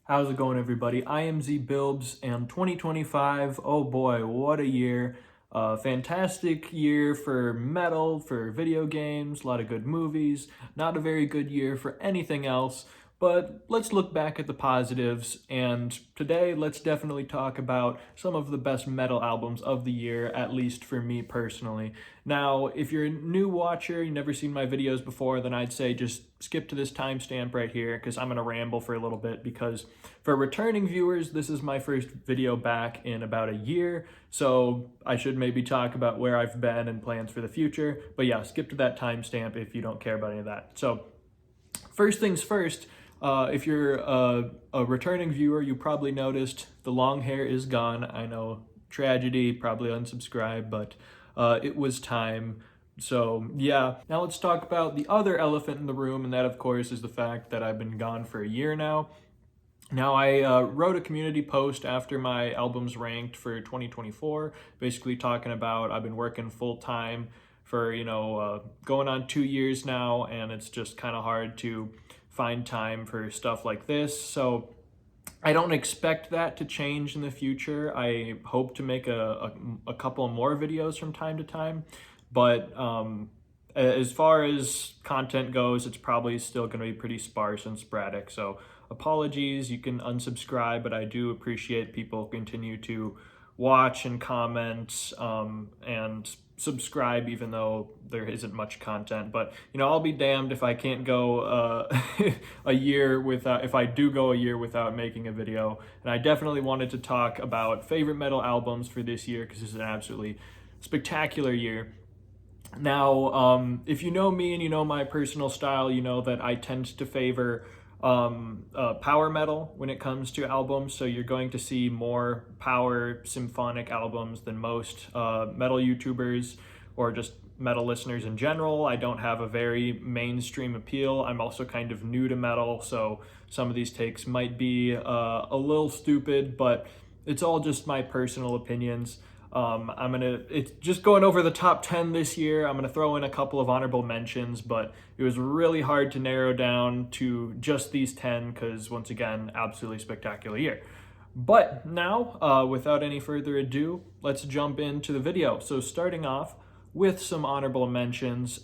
How's it going, everybody? I am ZBilbs, and 2025, oh boy, what a year. Fantastic year for metal, for video games, a lot of good movies. Not a very good year for anything else, but let's look back at the positives, and today let's definitely talk about some of the best metal albums of the year, at least for me personally. Now, if you're a new watcher, you've never seen my videos before, then I'd say just skip to this timestamp right here because I'm going to ramble for a little bit, because for returning viewers, this is my first video back in about a year, so I should maybe talk about where I've been and plans for the future. But yeah, skip to that timestamp if you don't care about any of that. So first things first, if you're a returning viewer, you probably noticed the long hair is gone. I know, tragedy, probably unsubscribe, but it was time. So yeah, now let's talk about the other elephant in the room, and that of course is the fact that I've been gone for a year now. Now, I wrote a community post after my albums ranked for 2024, basically talking about I've been working full time for, going on 2 years now, and it's just kind of hard to find time for stuff like this. So I don't expect that to change in the future. I hope to make a couple more videos from time to time, but as far as content goes, it's probably still going to be pretty sparse and sporadic. So apologies, you can unsubscribe, but I do appreciate people continue to watch and comment and subscribe, even though there isn't much content. But I'll be damned if I can't go a year without, if I do go a year without making a video. And I definitely wanted to talk about favorite metal albums for this year, because this is an absolutely spectacular year. Now, if you know me and you know my personal style, you know that I tend to favor power metal when it comes to albums. So you're going to see more power symphonic albums than most metal YouTubers or just metal listeners in general. I don't have a very mainstream appeal. I'm also kind of new to metal, so some of these takes might be a little stupid, but it's all just my personal opinions. It's just going over the top 10 this year. I'm gonna throw in a couple of honorable mentions, but it was really hard to narrow down to just these 10 because, once again, absolutely spectacular year. But now, without any further ado, let's jump into the video. So starting off with some honorable mentions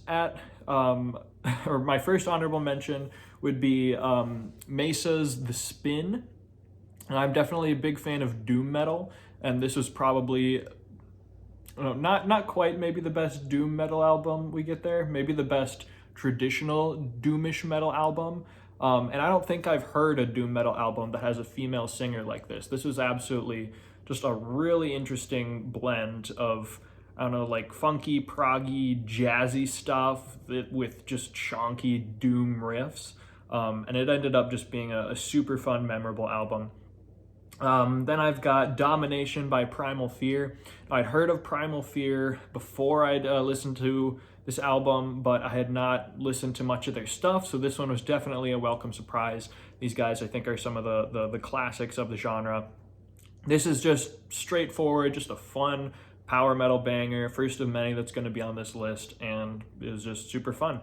or my first honorable mention would be Mesa's The Spin. And I'm definitely a big fan of doom metal, and this was probably not quite maybe the best doom metal album we get there, maybe the best traditional doomish metal album. And I don't think I've heard a doom metal album that has a female singer like this. This was absolutely just a really interesting blend of, I don't know, like funky, proggy, jazzy stuff with just chonky doom riffs. And it ended up just being a super fun, memorable album. Then I've got Domination by Primal Fear. I'd heard of Primal Fear before I'd listened to this album, but I had not listened to much of their stuff, so this one was definitely a welcome surprise. These guys, I think, are some of the classics of the genre. This is just straightforward, just a fun power metal banger, first of many that's going to be on this list, and it was just super fun.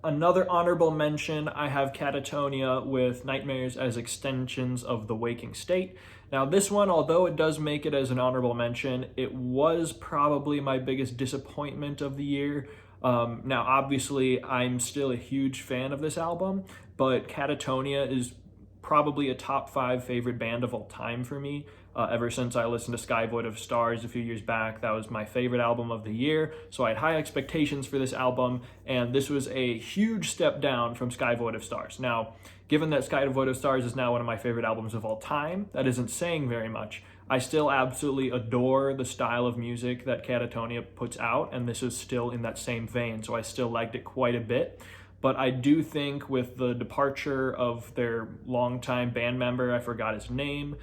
Another honorable mention, I have Catatonia with Nightmares as Extensions of the Waking State. Now this one, although it does make it as an honorable mention, it was probably my biggest disappointment of the year. Now obviously I'm still a huge fan of this album, but Catatonia is probably a top 5 favorite band of all time for me. Ever since I listened to Sky Void of Stars a few years back, that was my favorite album of the year. So I had high expectations for this album, and this was a huge step down from Sky Void of Stars. Now, given that Sky Void of Stars is now one of my favorite albums of all time, that isn't saying very much. I still absolutely adore the style of music that Catatonia puts out, and this is still in that same vein, so I still liked it quite a bit. But I do think with the departure of their longtime band member, I forgot his name,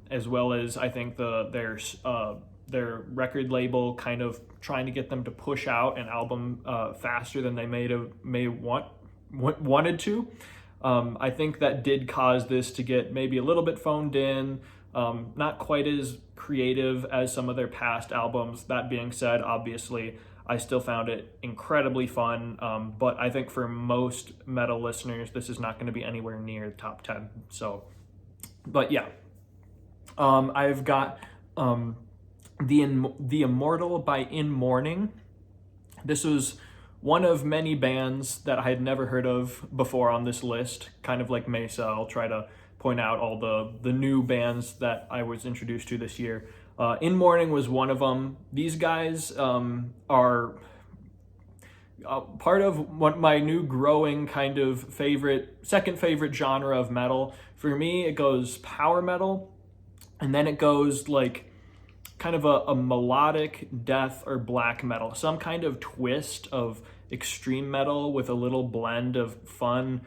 as well as I think their record label kind of trying to get them to push out an album faster than they wanted to. I think that did cause this to get maybe a little bit phoned in, not quite as creative as some of their past albums. That being said, obviously, I still found it incredibly fun. But I think for most metal listeners, this is not going to be anywhere near the top 10. So, but yeah, I've got the Immortal by In Mourning. This was one of many bands that I had never heard of before on this list. Kind of like Mesa, I'll try to point out all the new bands that I was introduced to this year. In Mourning was one of them. These guys are part of what my new growing kind of second favorite genre of metal. For me, it goes power metal, and then it goes like kind of a melodic death or black metal, some kind of twist of extreme metal with a little blend of fun,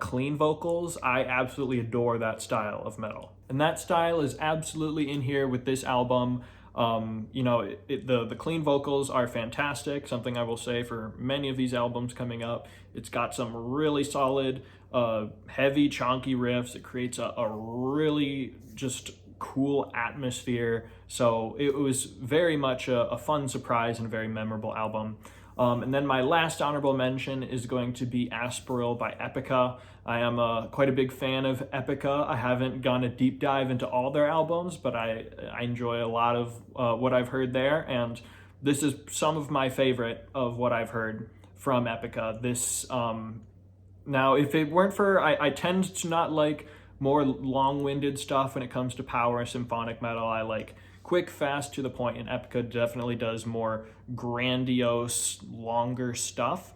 clean vocals. I absolutely adore that style of metal. And that style is absolutely in here with this album. The clean vocals are fantastic, something I will say for many of these albums coming up. It's got some really solid, heavy, chonky riffs. It creates a really just cool atmosphere. So it was very much a fun surprise and a very memorable album. And then my last honorable mention is going to be Aspiril by Epica. I am quite a big fan of Epica. I haven't gone a deep dive into all their albums, but I enjoy a lot of what I've heard there, and this is some of my favorite of what I've heard from Epica. This now, if it weren't for, I tend to not like more long-winded stuff when it comes to power symphonic metal. I like quick, fast, to the point, and Epica definitely does more grandiose, longer stuff,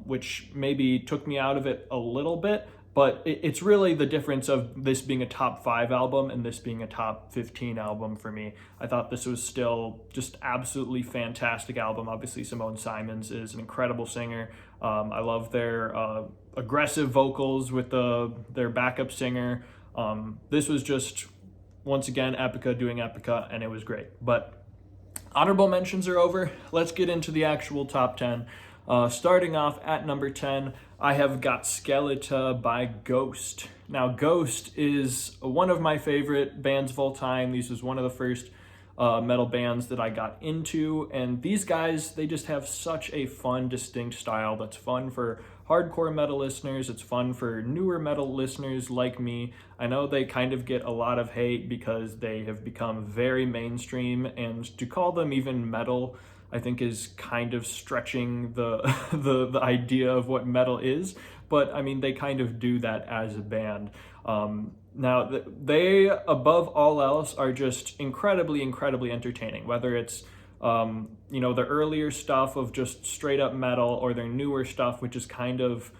which maybe took me out of it a little bit, but it's really the difference of this being a top 5 album and this being a top 15 album for me. I thought this was still just absolutely fantastic album. Obviously, Simone Simons is an incredible singer. I love their aggressive vocals with their backup singer. This was just, once again, Epica doing Epica, and it was great. But honorable mentions are over. Let's get into the actual top 10. Starting off at number 10, I have got Skeleton by Ghost. Now, Ghost is one of my favorite bands of all time. This was one of the first metal bands that I got into, and these guys, they just have such a fun, distinct style that's fun for hardcore metal listeners. It's fun for newer metal listeners like me. I know they kind of get a lot of hate because they have become very mainstream, and to call them even metal, I think, is kind of stretching the the idea of what metal is. But I mean, they kind of do that as a band. Now, they, above all else, are just incredibly, incredibly entertaining, whether it's their earlier stuff of just straight up metal, or their newer stuff, which is kind of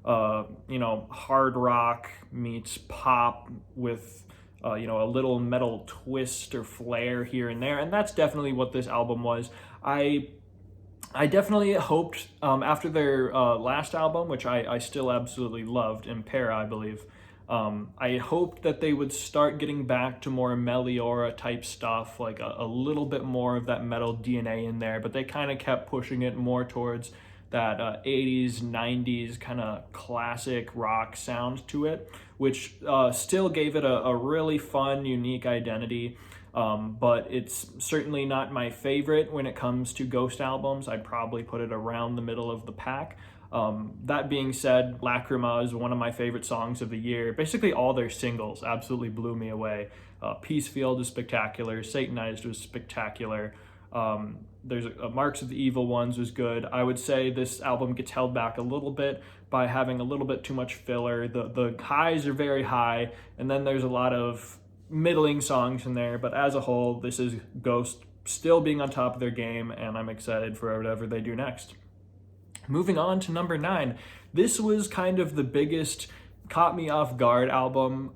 hard rock meets pop with a little metal twist or flair here and there. And that's definitely what this album was. I definitely hoped, after their last album, which I still absolutely loved, Impera, I believe, I hoped that they would start getting back to more Meliora type stuff, like a little bit more of that metal DNA in there, but they kind of kept pushing it more towards that 80s, 90s kind of classic rock sound to it, which still gave it a really fun, unique identity. But it's certainly not my favorite when it comes to Ghost albums. I'd probably put it around the middle of the pack. That being said, Lacrima is one of my favorite songs of the year. Basically all their singles absolutely blew me away. Peacefield is spectacular. Satanized was spectacular. There's Marks of the Evil Ones was good. I would say this album gets held back a little bit by having a little bit too much filler. The highs are very high, and then there's a lot of middling songs in there, but as a whole, this is Ghost still being on top of their game, and I'm excited for whatever they do next. Moving on to number 9. This was kind of the biggest caught me off guard album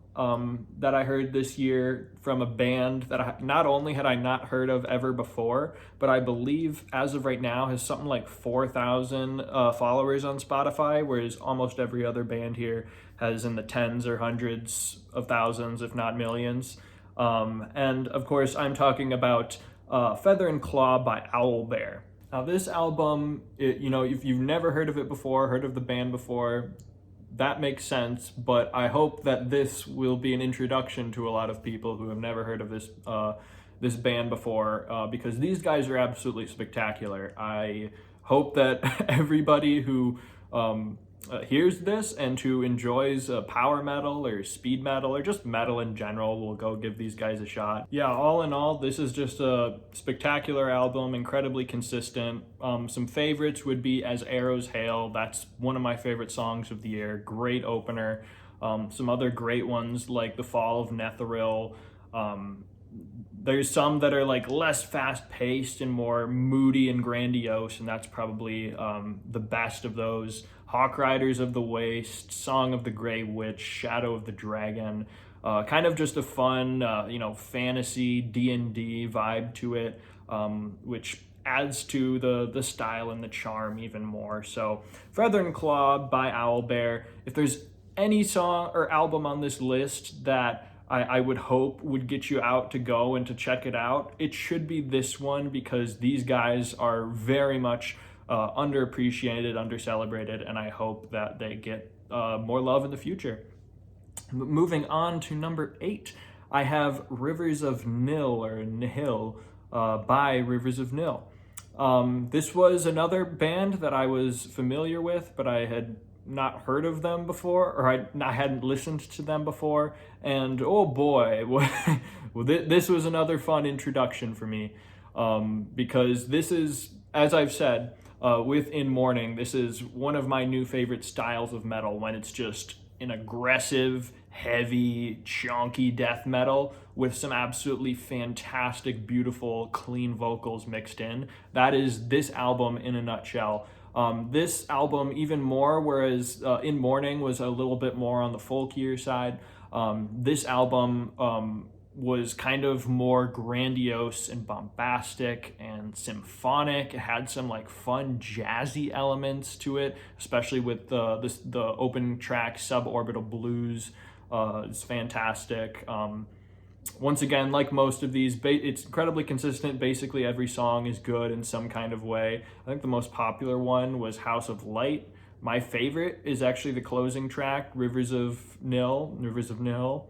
that I heard this year from a band that not only had I not heard of ever before, but I believe as of right now has something like 4,000 followers on Spotify, whereas almost every other band here has in the tens or hundreds of thousands, if not millions. And of course, I'm talking about Feather and Claw by Owlbear. Now this album, if you've never heard of it before, heard of the band before, that makes sense, but I hope that this will be an introduction to a lot of people who have never heard of this band before because these guys are absolutely spectacular. I hope that everybody who hears this and who enjoys power metal or speed metal or just metal in general will go give these guys a shot. Yeah, all in all, this is just a spectacular album, incredibly consistent. Some favorites would be As Arrows Hail. That's one of my favorite songs of the year. Great opener. Some other great ones like The Fall of Netheril. There's some that are like less fast-paced and more moody and grandiose, and that's probably the best of those. Hawk Riders of the Waste, Song of the Grey Witch, Shadow of the Dragon. Kind of just a fun, fantasy D&D vibe to it, which adds to the style and the charm even more. So Feather and Claw by Owlbear. If there's any song or album on this list that I would hope would get you out to go and to check it out, it should be this one, because these guys are very much underappreciated, undercelebrated, and I hope that they get more love in the future. Moving on to number 8, I have Rivers of Nil, or Nihil, by Rivers of Nil. This was another band that I was familiar with, but I had not heard of them before, or I hadn't listened to them before, and oh boy, this was another fun introduction for me, because this is, as I've said, with In Mourning, this is one of my new favorite styles of metal, when it's just an aggressive, heavy, chunky death metal with some absolutely fantastic, beautiful, clean vocals mixed in. That is this album in a nutshell. This album even more, whereas In Mourning was a little bit more on the folkier side, this album was kind of more grandiose and bombastic and symphonic. It had some like fun jazzy elements to it, especially with the open track Suborbital Blues. It's fantastic. Once again, like most of these, it's incredibly consistent. Basically every song is good in some kind of way. I think the most popular one was House of Light. My favorite is actually the closing track, Rivers of Nil.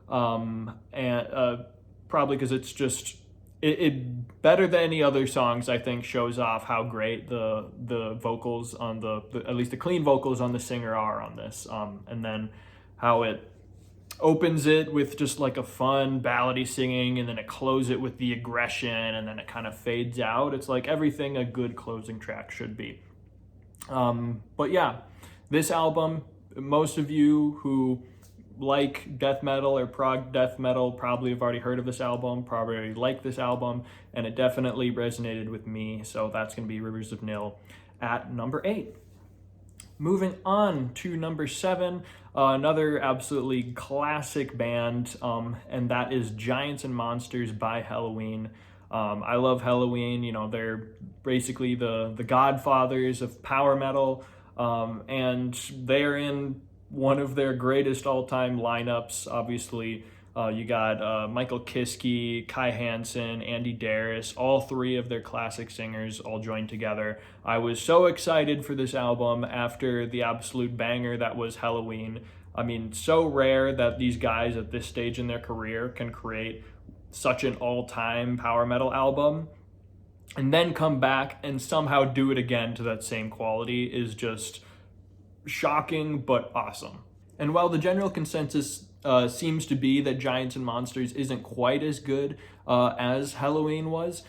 And probably because it's just it better than any other songs, I think, shows off how great the vocals on the at least the clean vocals on the singer are on this, and then how it opens it with just like a fun ballady singing, and then it closes it with the aggression, and then it kind of fades out. It's like everything a good closing track should be. But yeah, this album, most of you who like death metal or prog death metal probably have already heard of this album, probably already like this album, and it definitely resonated with me. So that's going to be Rivers of Nil at number 8. Moving on to number 7, another absolutely classic band, and that is Giants and Monsters by Helloween. I love Helloween. They're basically the godfathers of power metal, and they're in one of their greatest all-time lineups. Obviously, you got Michael Kiske, Kai Hansen, Andy Darris, all three of their classic singers all joined together. I was so excited for this album after the absolute banger that was Helloween. I mean, so rare that these guys at this stage in their career can create such an all-time power metal album and then come back and somehow do it again to that same quality is just shocking but awesome. And while the general consensus seems to be that Giants and Monsters isn't quite as good as Helloween was,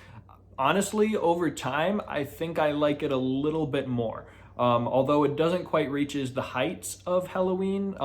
honestly, over time, I think I like it a little bit more. Although it doesn't quite reach the heights of Helloween,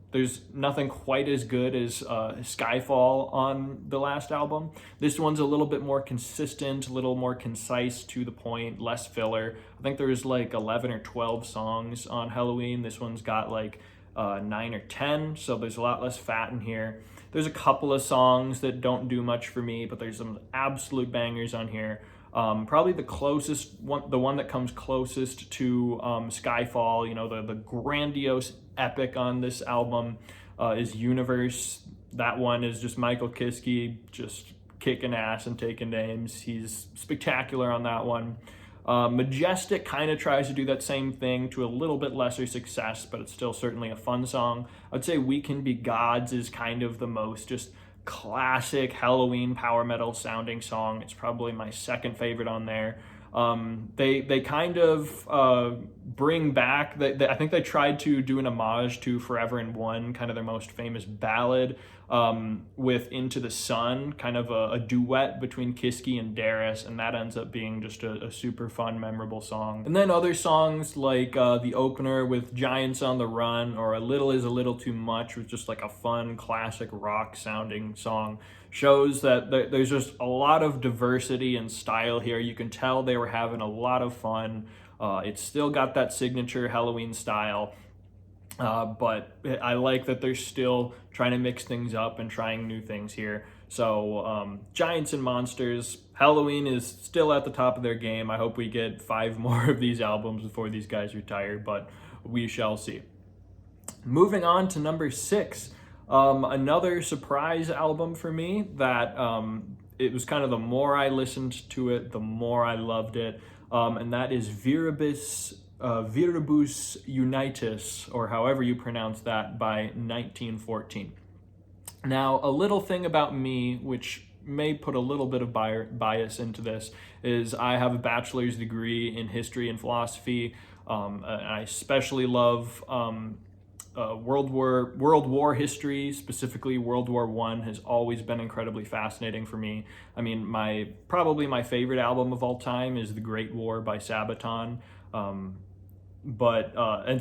there's nothing quite as good as Skyfall on the last album. This one's a little bit more consistent, a little more concise, to the point, less filler. I think there's like 11 or 12 songs on Helloween. This one's got like 9 or 10, so there's a lot less fat in here. There's a couple of songs that don't do much for me, but there's some absolute bangers on here. Probably the closest one, the one that comes closest to Skyfall, the grandiose epic on this album is Universe. That one is just Michael Kiske just kicking ass and taking names. He's spectacular on that one. Majestic kind of tries to do that same thing to a little bit lesser success, but it's still certainly a fun song. I'd say We Can Be Gods is kind of the most just classic Halloween power metal sounding song. It's probably my second favorite on there. They kind of bring back, I think they tried to do an homage to Forever and One, kind of their most famous ballad, with Into the Sun, kind of a duet between Kiski and Darius, and that ends up being just a super fun, memorable song. And then other songs like the opener with Giants on the Run, or A Little Is a Little Too Much, was just like a fun, classic rock sounding song. Shows that there's just a lot of diversity and style here. You can tell they were having a lot of fun. It's still got that signature Halloween style, but I like that they're still trying to mix things up and trying new things here. So Giants and Monsters, Halloween is still at the top of their game. I hope we get 5 more of these albums before these guys retire, but we shall see. Moving on to number 6. Another surprise album for me that it was kind of the more I listened to it, the more I loved it, and that is Viribus Unitas, or however you pronounce that, by 1914. Now, a little thing about me, which may put a little bit of bias into this, is I have a bachelor's degree in history and philosophy. I especially love World War history, specifically World War I, has always been incredibly fascinating for me. I mean, probably my favorite album of all time is The Great War by Sabaton. And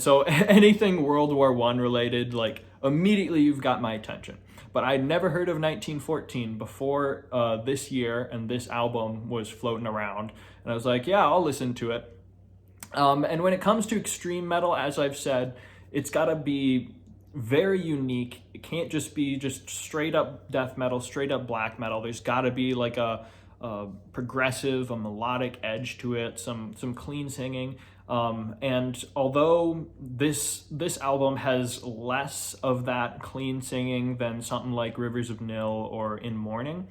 so anything World War I related, like, immediately you've got my attention. But I'd never heard of 1914 before this year, and this album was floating around. And I was like, yeah, I'll listen to it. And when it comes to extreme metal, as I've said, it's got to be very unique. It can't just be just straight up death metal, straight up black metal. There's got to be like a progressive, a melodic edge to it, some clean singing. And although this album has less of that clean singing than something like Rivers of Nil or In Mourning,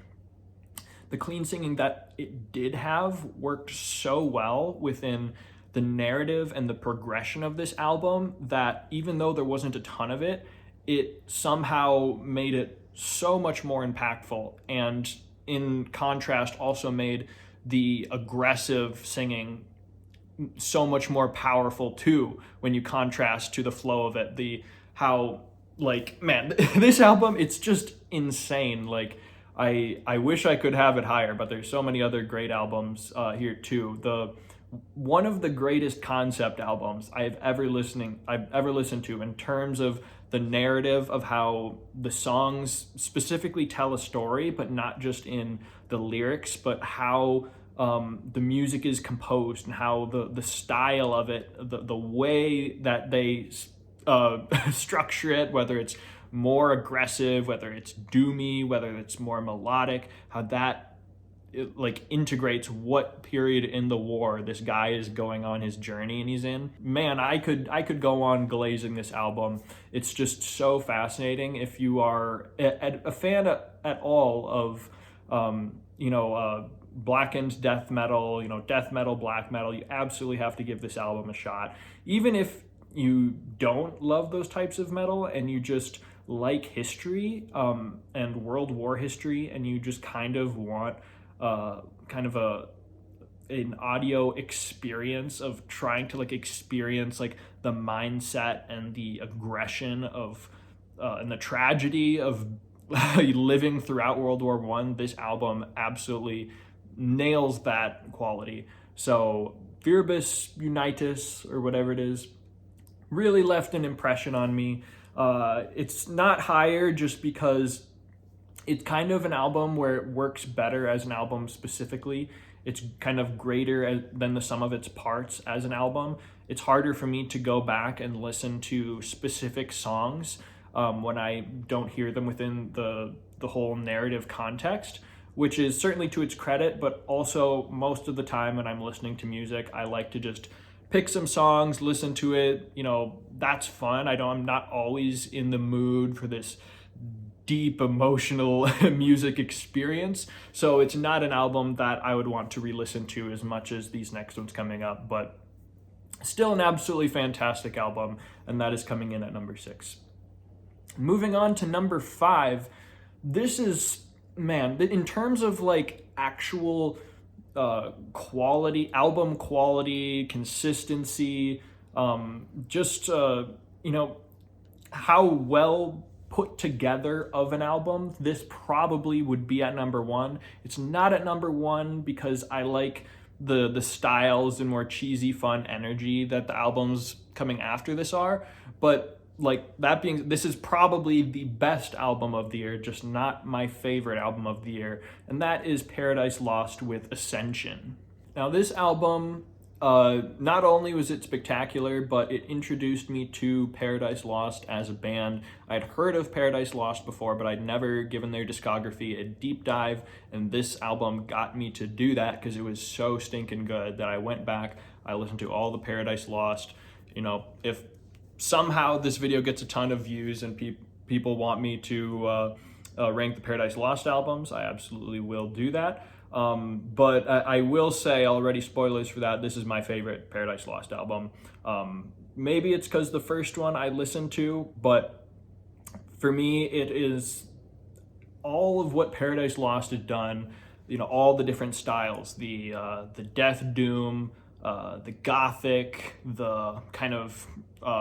the clean singing that it did have worked so well within the narrative and the progression of this album that even though there wasn't a ton of it, it somehow made it so much more impactful, and in contrast also made the aggressive singing so much more powerful too, when you contrast to the flow of it. This album, it's just insane. Like, I wish I could have it higher, but there's so many other great albums here too. One of the greatest concept albums I've ever listened to, in terms of the narrative of how the songs specifically tell a story, but not just in the lyrics, but how the music is composed and how the style of it, the way that they structure it, whether it's more aggressive, whether it's doomy, whether it's more melodic, how that integrates what period in the war this guy is going on his journey and he's in. Man, I could go on glazing this album. It's just so fascinating. If you are a fan at all of blackened death metal, death metal, black metal, you absolutely have to give this album a shot. Even if you don't love those types of metal and you just like history and World War history, and you just kind of want an audio experience of trying to experience the mindset and the aggression of and the tragedy of living throughout World War I, this album absolutely nails that quality. So Viribus Unitas, or whatever it is, really left an impression on me. It's not higher just because it's kind of an album where it works better as an album specifically. It's kind of greater than the sum of its parts as an album. It's harder for me to go back and listen to specific songs when I don't hear them within the whole narrative context, which is certainly to its credit, but also most of the time when I'm listening to music, I like to just pick some songs, listen to it. That's fun. I'm not always in the mood for this deep emotional music experience, so it's not an album that I would want to re-listen to as much as these next ones coming up, but still an absolutely fantastic album, and that is coming in at number 6. Moving on to number 5, this is, man, in terms of like actual quality, album quality, consistency, just you know, how well put together of an album, this probably would be at number one. It's not at number one because I like the styles and more cheesy fun energy that the albums coming after this are, but like that being, this is probably the best album of the year, just not my favorite album of the year, and that is Paradise Lost with Ascension. Now this album, not only was it spectacular, but it introduced me to Paradise Lost as a band. I'd heard of Paradise Lost before, but I'd never given their discography a deep dive, and this album got me to do that because it was so stinking good that I went back, I listened to all the Paradise Lost. You know, if somehow this video gets a ton of views and people want me to rank the Paradise Lost albums, I absolutely will do that. But I will say already, spoilers for that, this is my favorite Paradise Lost album. Maybe it's because the first one I listened to, but for me, it is all of what Paradise Lost had done, you know, all the different styles, the death doom, the gothic, the kind of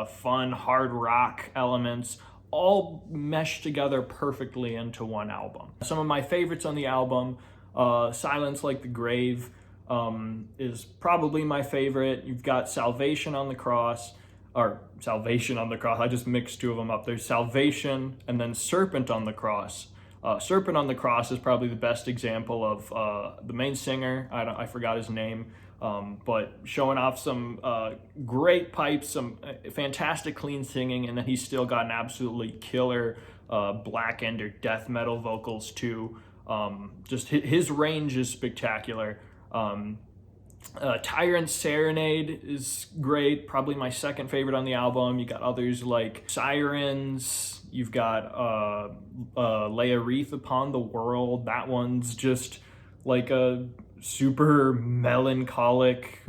fun hard rock elements, all meshed together perfectly into one album. Some of my favorites on the album, Silence Like the Grave is probably my favorite. You've got Salvation on the Cross, I just mixed two of them up. There's Salvation and then Serpent on the Cross. Serpent on the Cross is probably the best example of the main singer. I forgot his name, but showing off some great pipes, some fantastic clean singing, and then he's still got an absolutely killer black end or death metal vocals too. Just his range is spectacular. Tyrant Serenade is great, probably my second favorite on the album. You got others like Sirens, you've got Lay a Wreath Upon the World. That one's just like a super melancholic,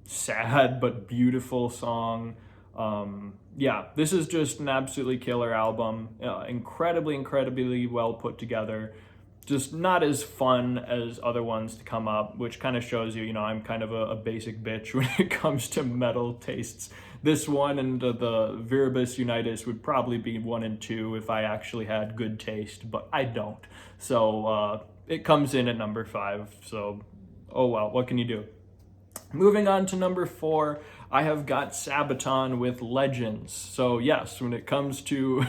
sad but beautiful song. Yeah, this is just an absolutely killer album. Incredibly well put together. Just not as fun as other ones to come up, which kind of shows you, I'm kind of a basic bitch when it comes to metal tastes. This one and the Viribus Unitus would probably be 1 and 2 if I actually had good taste, but I don't. So it comes in at number 5, so oh well, what can you do? Moving on to number 4, I have got Sabaton with Legends. So yes, when it comes to,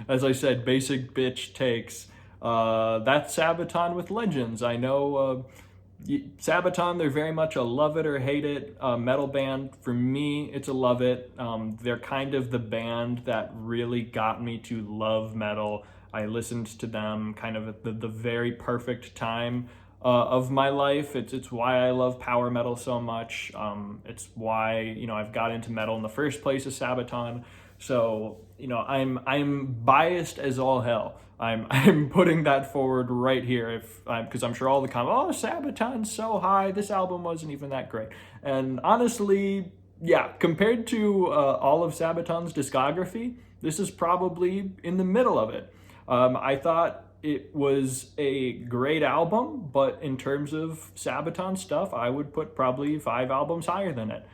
as I said, basic bitch takes, that's Sabaton with Legends. I know Sabaton, they're very much a love it or hate it metal band. For me, it's a love it. They're kind of the band that really got me to love metal. I listened to them kind of at the very perfect time of my life. It's why I love power metal so much. It's why, I've got into metal in the first place as Sabaton. So, I'm biased as all hell. I'm putting that forward right here because I'm sure all the comments, oh, Sabaton's so high, this album wasn't even that great. And honestly, yeah, compared to all of Sabaton's discography, this is probably in the middle of it. I thought it was a great album, but in terms of Sabaton stuff, I would put probably 5 albums higher than it.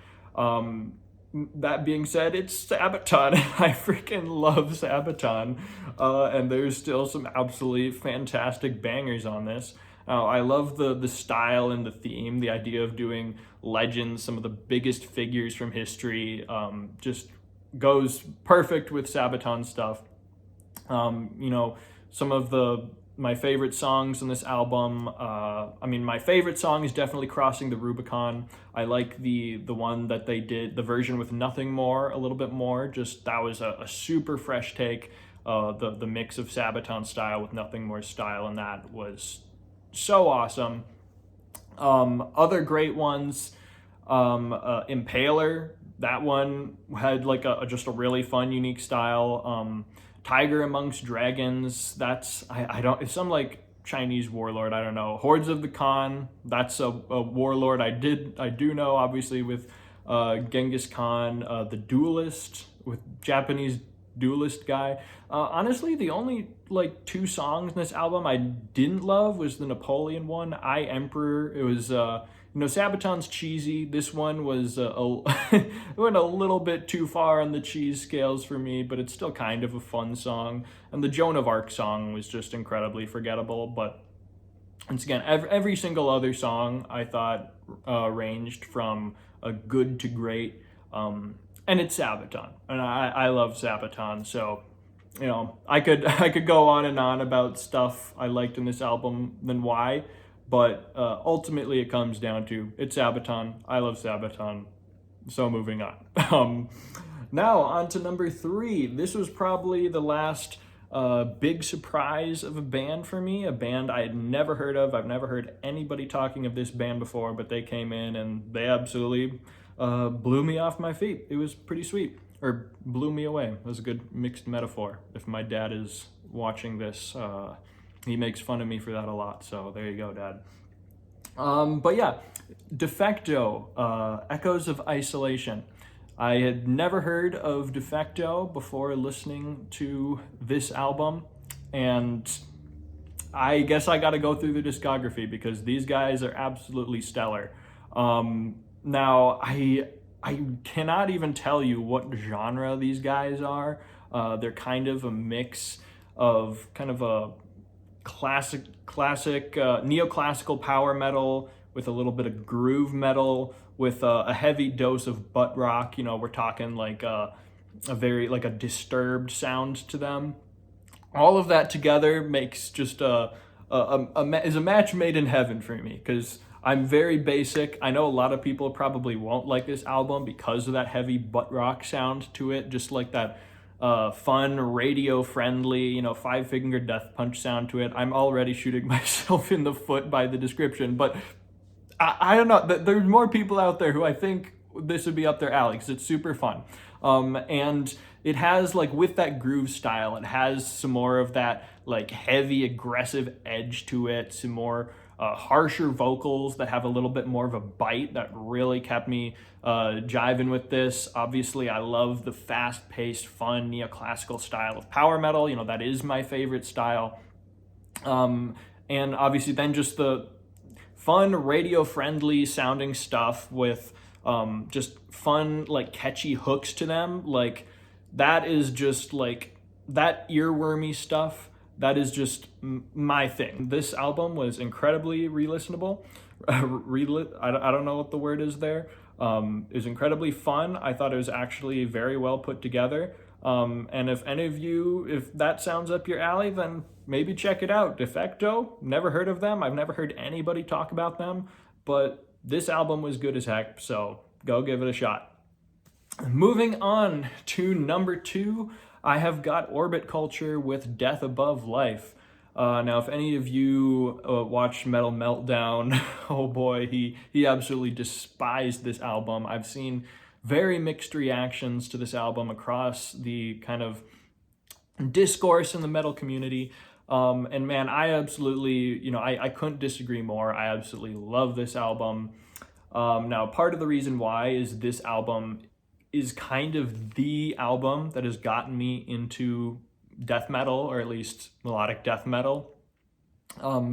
That being said, it's Sabaton. I freaking love Sabaton. And there's still some absolutely fantastic bangers on this. I love the style and the theme, the idea of doing legends, some of the biggest figures from history, just goes perfect with Sabaton stuff. Some of my favorite songs in this album, my favorite song is definitely Crossing the Rubicon. I like the one that they did, the version with Nothing More, a little bit more. Just that was a super fresh take. The mix of Sabaton style with Nothing More style, and that was so awesome. Other great ones, Impaler, that one had like just a really fun, unique style. Tiger Amongst Dragons, that's, it's some like Chinese warlord, I don't know. Hordes of the Khan, that's a warlord I do know, obviously, with Genghis Khan. The Duelist with Japanese duelist guy. Honestly, the only like 2 songs in this album I didn't love was the Napoleon one, I Emperor. It was Sabaton's cheesy. This one was it went a little bit too far on the cheese scales for me, but it's still kind of a fun song. And the Joan of Arc song was just incredibly forgettable. But once again, every single other song I thought ranged from a good to great. And it's Sabaton, and I love Sabaton. So, I could go on and on about stuff I liked in this album than why, but ultimately it comes down to it's Sabaton. I love Sabaton. So moving on. Now on to number 3. This was probably the last big surprise of a band for me, a band I had never heard of. I've never heard anybody talking of this band before, but they came in and they absolutely blew me off my feet. It was pretty sweet. Or blew me away. It was a good mixed metaphor. If my dad is watching this, he makes fun of me for that a lot. So there you go, Dad. But yeah, Defecto, Echoes of Isolation. I had never heard of Defecto before listening to this album, and I guess I got to go through the discography because these guys are absolutely stellar. Now, I cannot even tell you what genre these guys are. They're kind of a mix of kind of a classic neoclassical power metal with a little bit of groove metal with a heavy dose of butt rock. We're talking like a very like a disturbed sound to them. All of that together makes just is a match made in heaven for me, because I'm very basic. I know a lot of people probably won't like this album because of that heavy butt rock sound to it, just like that fun, radio-friendly, 5-finger death punch sound to it. I'm already shooting myself in the foot by the description, but I don't know. There's more people out there who I think this would be up their alley because it's super fun. And it has, like, with that groove style, it has some more of that, like, heavy, aggressive edge to it, some more harsher vocals that have a little bit more of a bite that really kept me jiving with this. Obviously, I love the fast-paced, fun, neoclassical style of power metal. That is my favorite style. And obviously then just the fun, radio-friendly sounding stuff with just fun, like, catchy hooks to them. Like, that is just, like, that earwormy stuff. That is just my thing. This album was incredibly re-listenable. I don't know what the word is there. It was incredibly fun. I thought it was actually very well put together. And if any of you, if that sounds up your alley, then maybe check it out. Defecto, never heard of them. I've never heard anybody talk about them, but this album was good as heck, so go give it a shot. Moving on to number 2, I have got Orbit Culture with Death Above Life. Now, if any of you watched Metal Meltdown, oh boy, he absolutely despised this album. I've seen very mixed reactions to this album across the kind of discourse in the metal community. And man, I absolutely, I couldn't disagree more. I absolutely love this album. Now, part of the reason why is this album is kind of the album that has gotten me into death metal, or at least melodic death metal.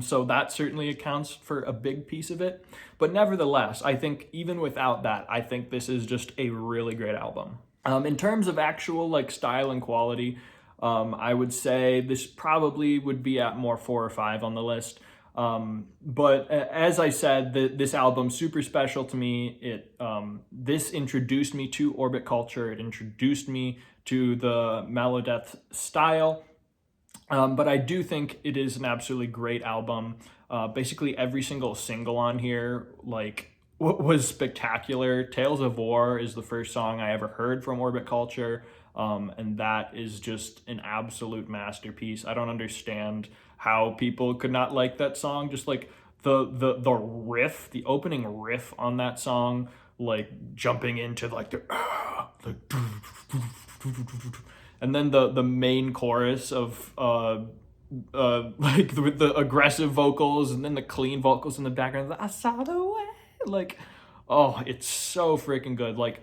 So that certainly accounts for a big piece of it. But nevertheless, I think even without that, I think this is just a really great album. In terms of actual like style and quality, I would say this probably would be at more 4 or 5 on the list. But as I said, this album's super special to me. This introduced me to Orbit Culture. It introduced me to the melodeath style. But I do think it is an absolutely great album. Basically every single single on here, like, was spectacular. Tales of War is the first song I ever heard from Orbit Culture. And that is just an absolute masterpiece. I don't understand how people could not like that song. Just like the riff, the opening riff on that song, like jumping into like the and then the main chorus of like the aggressive vocals, and then the clean vocals in the background. I saw the way, like, oh, it's so freaking good. Like,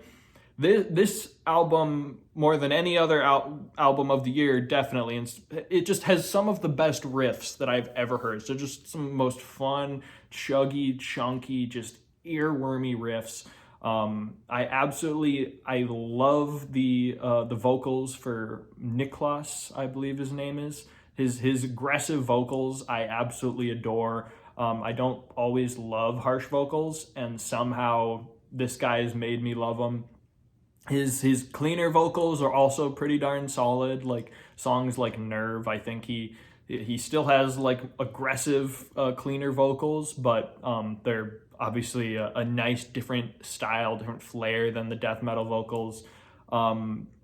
This album, more than any other album of the year, definitely, and it just has some of the best riffs that I've ever heard. So just some most fun, chuggy, chunky, just earwormy riffs. I love the vocals for Niklas, I believe his name is. His aggressive vocals I absolutely adore. I don't always love harsh vocals, and somehow this guy has made me love them. His cleaner vocals are also pretty darn solid. Like songs like Nerve, I think he still has like aggressive cleaner vocals, but they're obviously a nice different style, different flair than the death metal vocals.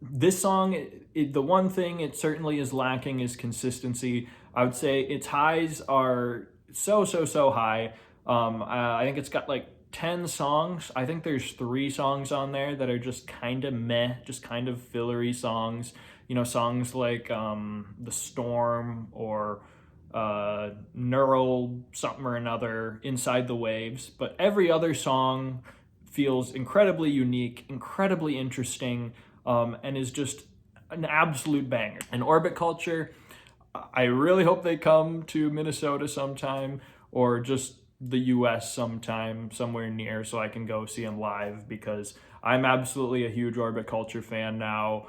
This song, the one thing it certainly is lacking is consistency. I would say its highs are so high. I think it's got like 10 songs. I think there's 3 songs on there that are just kind of meh, just kind of fillery songs. You know, songs like The Storm or Neural something or another, Inside the Waves. But every other song feels incredibly unique, incredibly interesting, and is just an absolute banger. And Orbit Culture, I really hope they come to Minnesota sometime, or just the US sometime, somewhere near, so I can go see them live, because I'm absolutely a huge Orbit Culture fan now.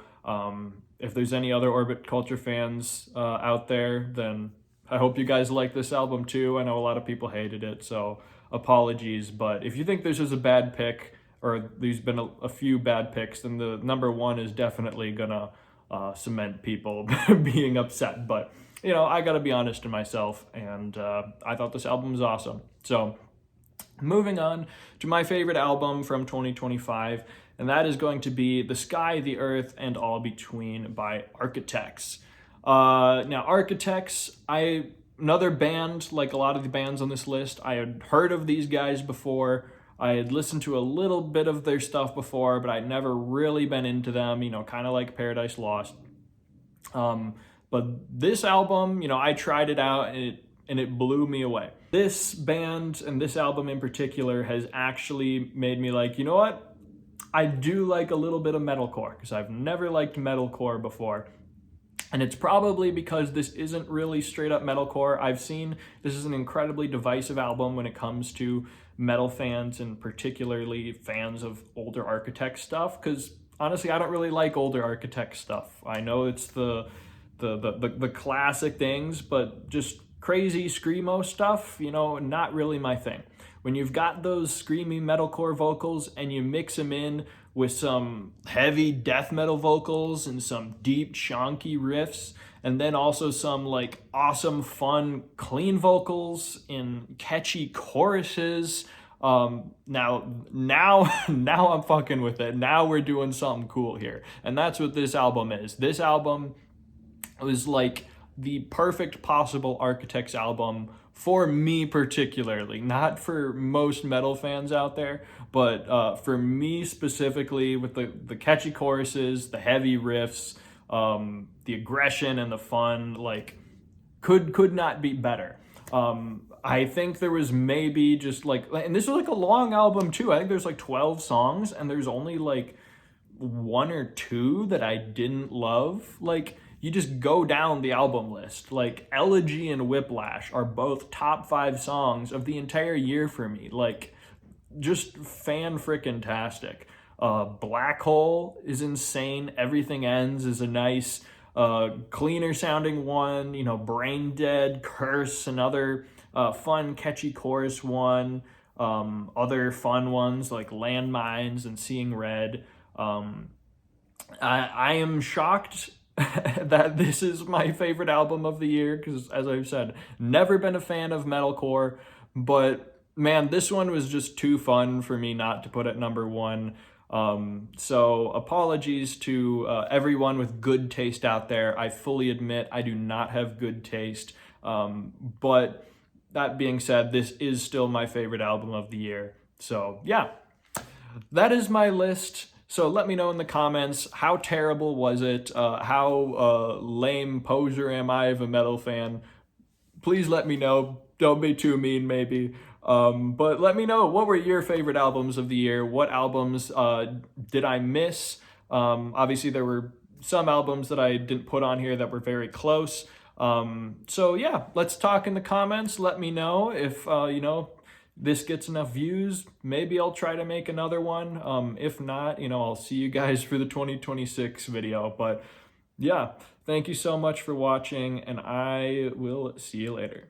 If there's any other Orbit Culture fans out there, then I hope you guys like this album too. I know a lot of people hated it, so apologies. But if you think this is a bad pick, or there's been a few bad picks, then the number 1 is definitely gonna cement people being upset. But you know, I gotta be honest to myself, and I thought this album was awesome. So moving on to my favorite album from 2025, and that is going to be The Sky, the Earth, and All Between by Architects. Now, Architects, another band, like a lot of the bands on this list, I had heard of these guys before. I had listened to a little bit of their stuff before, but I'd never really been into them, you know, kind of like Paradise Lost. But this album, you know, I tried it out and it blew me away. This band and this album in particular has actually made me like, you know what? I do like a little bit of metalcore, because I've never liked metalcore before. And it's probably because this isn't really straight up metalcore. I've seen this is an incredibly divisive album when it comes to metal fans, and particularly fans of older Architect stuff, because honestly, I don't really like older Architect stuff. I know it's the classic things, but just crazy screamo stuff, you know, not really my thing. When you've got those screamy metalcore vocals and you mix them in with some heavy death metal vocals and some deep chonky riffs, and then also some like awesome fun clean vocals in catchy choruses, now I'm fucking with it. Now we're doing something cool here. And that's what this album is. This album was like the perfect possible Architects album for me particularly, not for most metal fans out there, but for me specifically, with the catchy choruses, the heavy riffs, the aggression and the fun, like could not be better. I think there was maybe just like, and this was like a long album too. I think there's like 12 songs, and there's only like 1 or 2 that I didn't love. Like, you just go down the album list. Like, Elegy and Whiplash are both top 5 songs of the entire year for me. Like, just fan-frickin-tastic. Black Hole is insane. Everything Ends is a nice, cleaner sounding one. You know, Brain Dead, Curse, another fun, catchy chorus one. Other fun ones like Landmines and Seeing Red. I am shocked that this is my favorite album of the year, because as I've said, never been a fan of metalcore, but man, this one was just too fun for me not to put at number 1. So apologies to everyone with good taste out there. I fully admit I do not have good taste, but that being said, this is still my favorite album of the year. So yeah, that is my list. So let me know in the comments, how terrible was it? How lame poser am I of a metal fan? Please let me know. Don't be too mean, maybe. But let me know, what were your favorite albums of the year? What albums did I miss? Obviously, there were some albums that I didn't put on here that were very close. So yeah, let's talk in the comments. Let me know if, this gets enough views. Maybe I'll try to make another one. If not, I'll see you guys for the 2026 video. But yeah, thank you so much for watching, and I will see you later.